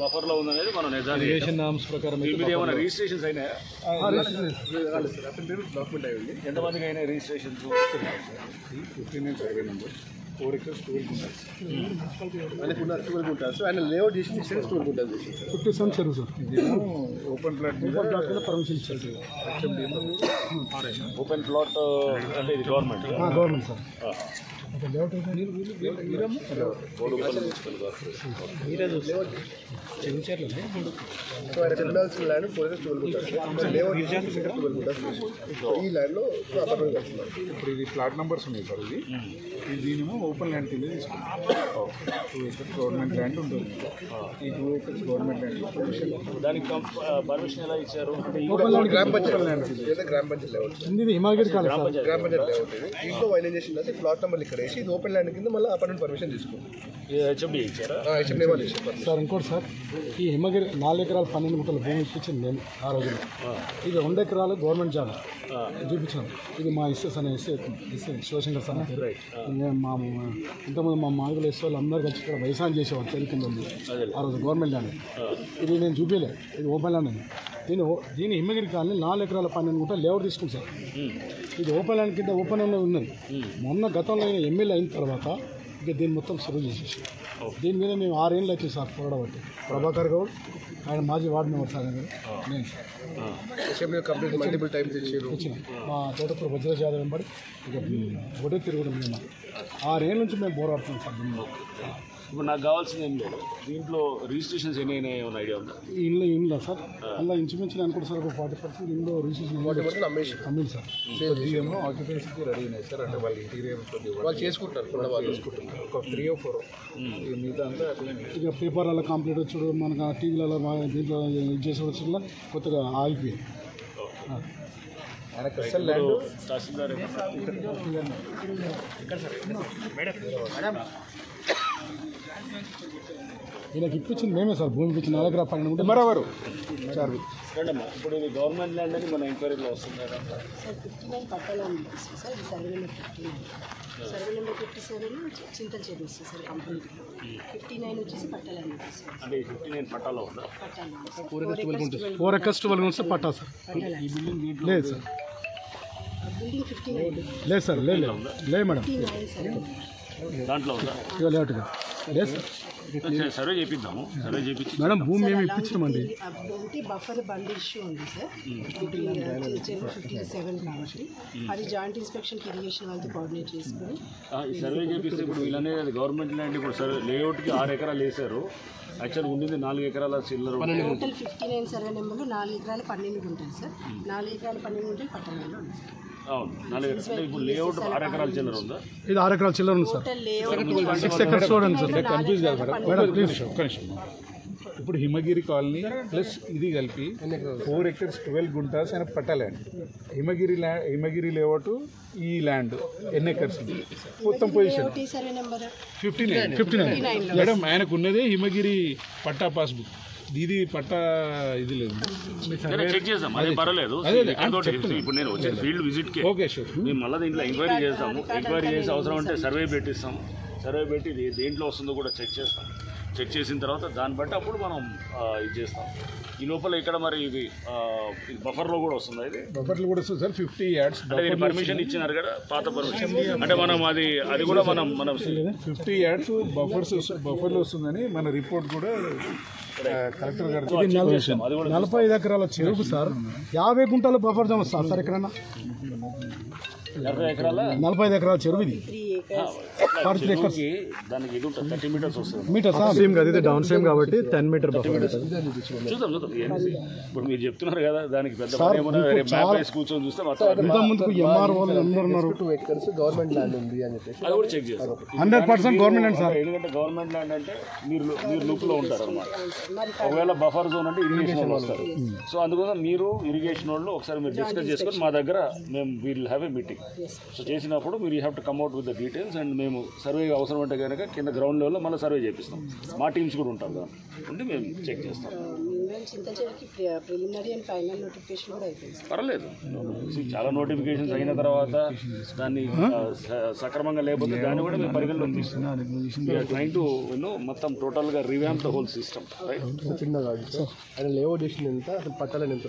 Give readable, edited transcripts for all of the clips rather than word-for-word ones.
బఫర్లో ఉందనేది మనం registration norms ప్రకారం ఏమైనా రిజిస్ట్రేషన్స్ అయినాయా? డాక్యుమెంట్ అయ్యింది. ఎంతమందికి అయినా registrations? 15 survey number 4 acres 12 guntas ఆయనకు 12 గుంటాస్ ఆయన లేఅవుట్ చేసి 12 గుంటాస్ చేసి 57 చెరువు సార్. ఇది ఓపెన్ ప్లాట్ మీద పర్మిషన్ ఇచ్చారు. ఓపెన్ ప్లాట్ అంటే ఇది గవర్నమెంట్ సార్. ఇప్పుడు ఇది ఫ్లాట్ నెంబర్స్ ఉన్నాయి సార్. ఇది దీనేమో ఓపెన్ ల్యాండ్ కింద తీసుకుంటాం. 2 acres గవర్నమెంట్ ల్యాండ్ ఉంటుంది. ఈ 2 acres గవర్నమెంట్ ల్యాండ్ దానికి పర్మిషన్ ఎలా ఇచ్చారు? గ్రామ పంచాయతీ ల్యాండ్ హిమాగిరి గ్రామ పంచాయతీ లేఅవుట్. దీంట్లో వైలేజ్ చేసింది అంటే ప్లాట్ నెంబర్ ఇక్కడ వేసి ఇది ఓపెన్ ల్యాండ్ కింద మళ్ళీ అపార్ట్మెంట్ పర్మిషన్ తీసుకోండి. హెచ్ఎండి ఇచ్చారా? హెచ్ఎండి వాళ్ళు ఇచ్చారు సార్. ఇంకోటి సార్, ఈ హిమగిరి 4 ఎకరాలు 12 గుంటల భూమి ఇప్పించింది నేను ఆ రోజున. ఇది 2 ఎకరాలు గవర్నమెంట్ జాబ్ చూపించాను. ఇది మా ఎస్ఎస్ అనే ఎస్ఏ శివశంకర్ సార్. మా ఇంతకుముందు మా మాదిగలు ఎస్ వాళ్ళు అందరూ కలిసి ఇక్కడ వ్యవసాయం చేసేవాళ్ళు చదువుకుంది ఉంది ఆ రోజు గవర్నమెంట్ ల్యాండ్. ఇది నేను చూపించలే, ఇది ఓపెన్ ల్యాండ్ అని. దీని హిమగిరి కాలనీ 4 ఎకరాల 12 గుంటలు లేఅవుట్ తీసుకుంది సార్. ఇది ఓపెన్ ల్యాండ్ కింద ఓపెన్ ల్యాండ్ ఉన్నది. మొన్న గతంలో ఎమ్మెల్యే అయిన తర్వాత ఇక దీన్ని మొత్తం సర్వ్ చేసేసి దీని మీద మేము 6 ఏళ్ళు వచ్చాయి సార్ పోరాడబట్టి. ప్రభాకర్ గౌడ్ ఆయన మాజీ వార్డు మెంబర్ సార్. నేను సార్ కంప్లీట్ మల్టిపుల్ టైమ్స్ వచ్చిన మా తోటపూర్ వజ్రరాజ్ యాదవ్ వెంబడి ఇక ఒకటే తిరుగుతాం. మేము 6 ఏళ్ళ నుంచి మేము పోరాడుతున్నాం సార్ దీనిలో. ఇప్పుడు నాకు కావాల్సింది ఏం లేదు. దీంట్లో రిజిస్ట్రేషన్స్ ఎన్ని అయినాయి ఏమైనా ఐడియా ఉందా? ఇంట్లో సార్ అలా ఇంచుమించు అనుకుంటా సార్ ఒక 40% ఇంట్లో రిజిస్ట్రేషన్ అమ్మింది సార్. ఏమో ఆక్యుపెన్సీకి రెడీ అయినాయి సార్. అంటే వాళ్ళు ఇంటీరియర్ వాళ్ళు చేసుకుంటారు వాళ్ళు చేసుకుంటున్నారు. ఒక 3 or 4 మిగతా అంతా ఇక పేపర్లలో కంప్లీట్ వచ్చాడు. మనకు టీవీలలో దీంట్లో ఇది చేసి వచ్చి కొత్తగా ఆగిపోయింది. ఈయనకి ఇప్పించింది మేమే సార్. భూమి ఇప్పించిన 4 ఎకరాల 12 గుంటలు మరెవరు సార్. ఇప్పుడు ఇది గవర్నమెంట్ ల్యాండ్ అని మన ఎంక్వైరీలో వస్తుంది కదా సార్. 59 పట్టాలు అనిపిస్తుంది సార్. ఇది సర్వే నెంబర్ 59, సర్వే నెంబర్ 57 చింతల చెరువు వస్తుంది సార్. కంప్లీట్ 59 వచ్చేసి పట్టాలు అనిపిస్తుంది. అంటే 59 పట్టాలో ఉందా? పట్టాలు 4 acres 12 గుంటలు పట్టా సార్. ఈ బిల్డింగ్ లేదు సార్. బిల్డింగ్ 59 లేదు సార్. లేదు మేడం దాంట్లో ఉందా? లేవుగా లేదు సార్. సర్వే చేపిద్దాము. సర్వే చేపించి మేడం భూమి మేము ఇప్పించామండి. బఫర్ బండ్ ఇష్యూ ఉంది సార్. చెరువు 57 కాబట్టి అది జాయింట్ ఇన్స్పెక్షన్కి ఇరిగేషన్ వాళ్ళతో కోఆర్డినేట్ చేసుకుని సర్వే చేపిస్తే ఇప్పుడు వీళ్ళనే గవర్నమెంట్ ల్యాండ్. ఇప్పుడు సర్వే లేఅవుట్కి 6 ఎకరాలు వేశారు. యాక్చువల్ ఉండింది 4 ఎకరాల చిల్లర. టోటల్ 59 సర్వే నెంబర్లో 4 ఎకరాల 12 గుంటలు సార్. 4 ఎకరాల 12 గుంటలు పట్టణంలో ఉంది సార్. అవును 4 ఎకరాలు. ఇప్పుడు లేఅవుట్ 6 ఎకరాల చిల్లర ఉందా? ఇది 6 ఎకరాల చిల్లర ఉంది సార్. 6 ఎకర్స్ చూడండి సార్. కన్ఫ్యూజ్ కాదు మేడం ప్లీజ్ ఒక్క నిమిషం. ఇప్పుడు హిమగిరి కాలనీ ప్లస్ ఇది కలిపి 4 acres 12 గుంటాస్ ఆయన పట్టా ల్యాండ్. హిమగిరి లేఅవుట్ ఈ ల్యాండ్ ఎన్ని ఎకర్స్ మొత్తం పొజిషన్ 59 మేడం. ఆయనకు ఉన్నదే హిమగిరి పట్టా పాస్బుక్. ఇది పట్టా ఇది లేదు. చెక్ చేస్తాం అదే పర్వాలేదు. ఇప్పుడు నేను వచ్చే ఫీల్డ్ విజిట్కి ఓకే సార్ మేము మళ్ళీ దీంట్లో ఎంక్వైరీ చేస్తాము. ఎంక్వైరీ చేసి అవసరం అంటే సర్వే పెట్టిస్తాము. సర్వే పెట్టి ఇది దేంట్లో వస్తుందో కూడా చెక్ చేస్తాం. చెక్ చేసిన తర్వాత దాన్ని బట్టి అప్పుడు మనం ఇది చేస్తాం. ఈ లోపల ఇక్కడ మరి ఇది బఫర్లో కూడా వస్తుంది. ఇది బఫర్లో కూడా వస్తుంది సార్. 50 yards అంటే పర్మిషన్ ఇచ్చినారు కదా పాత పర్మిషన్. అంటే మనం అది కూడా మనం 50 yards బఫర్లో వస్తుందని మన రిపోర్ట్ కూడా కలెక్టర్ గారు. 45 ఎకరాల చెరుకు సార్ 50 గుంటల బఫర్ జమ సార్. ఎక్కడన్నా 45 ఎకరాల చెరువు ఇది. దానికి ఇది 30 మీటర్స్ వస్తుంది. మీటర్స్ సేమ్ కదా ఇది డౌన్ సేమ్ కాబట్టి 10 మీటర్ బఫర్. చూద్దాం ఇప్పుడు మీరు చెప్తున్నారు కదా దానికి పెద్ద కూర్చొని చూస్తే ముందుకు ఎంఆర్ఓ అందరూ ఉన్నారు. 2 acres గవర్నమెంట్ ల్యాండ్ ఉంది అని చెప్పేసి అది కూడా చెక్ చేస్తాం. 100% గవర్నమెంట్ ల్యాండ్ సార్. ఎందుకంటే గవర్నమెంట్ ల్యాండ్ అంటే మీరు లూప్లో ఉంటారు అనమాట. ఒకవేళ బఫర్ జోన్ అంటే ఇరిగేషన్ వాళ్ళు వస్తారు. సో అందుకోసం మీరు ఇరిగేషన్ వాళ్ళు ఒకసారి మీరు డిస్కస్ చేసుకొని మా దగ్గర మేము will have a meeting. So చేసినప్పుడు మీరు you have to come out with the details. And మేము సర్వే అవసరం అంటే కనుక కింద గ్రౌండ్ లెవెల్లో మళ్ళీ సర్వే చేపిస్తాం. మా టీమ్స్ కూడా ఉంటారు కదా ఉండి మేము చెక్ చేస్తాం. మేము చింతచేరికి ప్రిలిమినరీ అండ్ ఫైనల్ నోటిఫికేషన్ కూడా అయిపోయింది. పర్లేదు, చాలా నోటిఫికేషన్స్ అయిన తర్వాత దాన్ని సక్రమంగా లేకపోతే దాన్ని కూడా మేము పరిగణలోకి తీసుకున్నాం. ట్రైంగ్ టు మొత్తం టోటల్గా రివ్యాంప్ ద హోల్ సిస్టమ్. ఆయన లేఅవుట్ చేసింది ఎంత, అసలు పట్టాలని ఎంత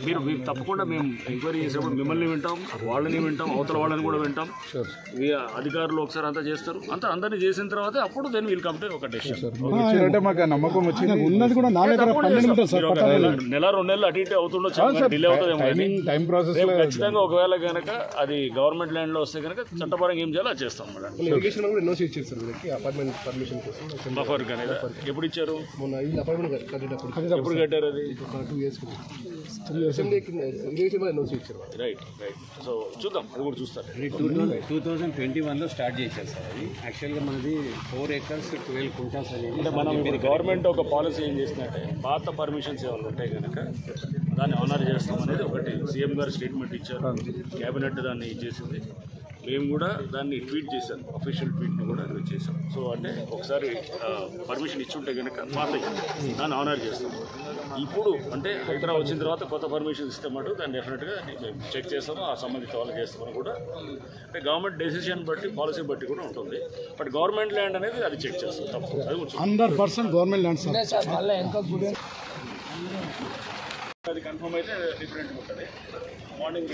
మీరు తప్పకుండా మేము ఎంక్వైరీ చేసేప్పుడు మిమ్మల్ని వింటాం, వాళ్ళని వింటాం, అవతల వాళ్ళని కూడా వింటాం. అధికారులు ఒకసారి అంతా చేస్తారు, అంతా అందరినీ చేసిన తర్వాత అప్పుడు దెన్ వీల్ కమ్ టు ఒక డెసిషన్. మాకు నమ్మకం వచ్చింది. ఉన్నది కూడా నెల 2 నెలలు అటు ఇటు అవుతుండొచ్చు, డిలే అవుతుందేమో. టైం ప్రాసెస్ ఖచ్చితంగా ఒకవేళ కనుక అది గవర్నమెంట్ ల్యాండ్ లో వస్తే కనుక చట్టపరంగా ఏం చేయాలో అది చేస్తాం మేడం. ఇరిగేషన్ కూడా ఎన్నో ఇచ్చారు సార్ వీళ్ళకి అపార్ట్మెంట్ పర్మిషన్ కోసం. బఫర్ కానీ ఎప్పుడు ఇచ్చారు? మొన్న ఈ అపార్ట్మెంట్ కట్టేటప్పుడు. ఎప్పుడు కట్టారు అది? 2 years ఇరిగేషన్ కూడా ఎన్నో ఇచ్చారు. రైట్. సో చూద్దాం, అది కూడా చూస్తారు. 2021లో స్టార్ట్ చేశారు సార్. అది యాక్చువల్గా మనది 4 acres 12 కుంటాస్ అనేది. అంటే మనం గవర్నమెంట్ ఒక పాలసీ ఏం చేసినట్టే పాత పర్మిషన్స్ ఏమైనా ఉంటాయి కనుక దాన్ని ఆనర్ చేస్తాం అనేది ఒకటి సీఎం గారు స్టేట్మెంట్ ఇచ్చారు, క్యాబినెట్ దాన్ని ఇచ్చేసింది. మేము కూడా దాన్ని ట్వీట్ చేశాం, అఫీషియల్ ట్వీట్ని కూడా చేసాం. సో అంటే ఒకసారి పర్మిషన్ ఇచ్చుంటే కనుక పాత దాన్ని ఆనర్ చేస్తాం. ఇప్పుడు అంటే హైదరాబాద్ వచ్చిన తర్వాత కొత్త పర్మిషన్ ఇస్తే మటు దాన్ని డెఫినెట్గా మేము చెక్ చేస్తాము, ఆ సంబంధిత వాళ్ళకి చేస్తామని కూడా. అంటే గవర్నమెంట్ డెసిషన్ బట్టి పాలసీ బట్టి కూడా ఉంటుంది. బట్ గవర్నమెంట్ ల్యాండ్ అనేది అది చెక్ చేస్తాం తప్పు. అది 100% గవర్నమెంట్ ల్యాండ్ సార్. అది కన్ఫర్మ్ అయితే డిఫరెంట్ ఉంటుంది. మార్నింగ్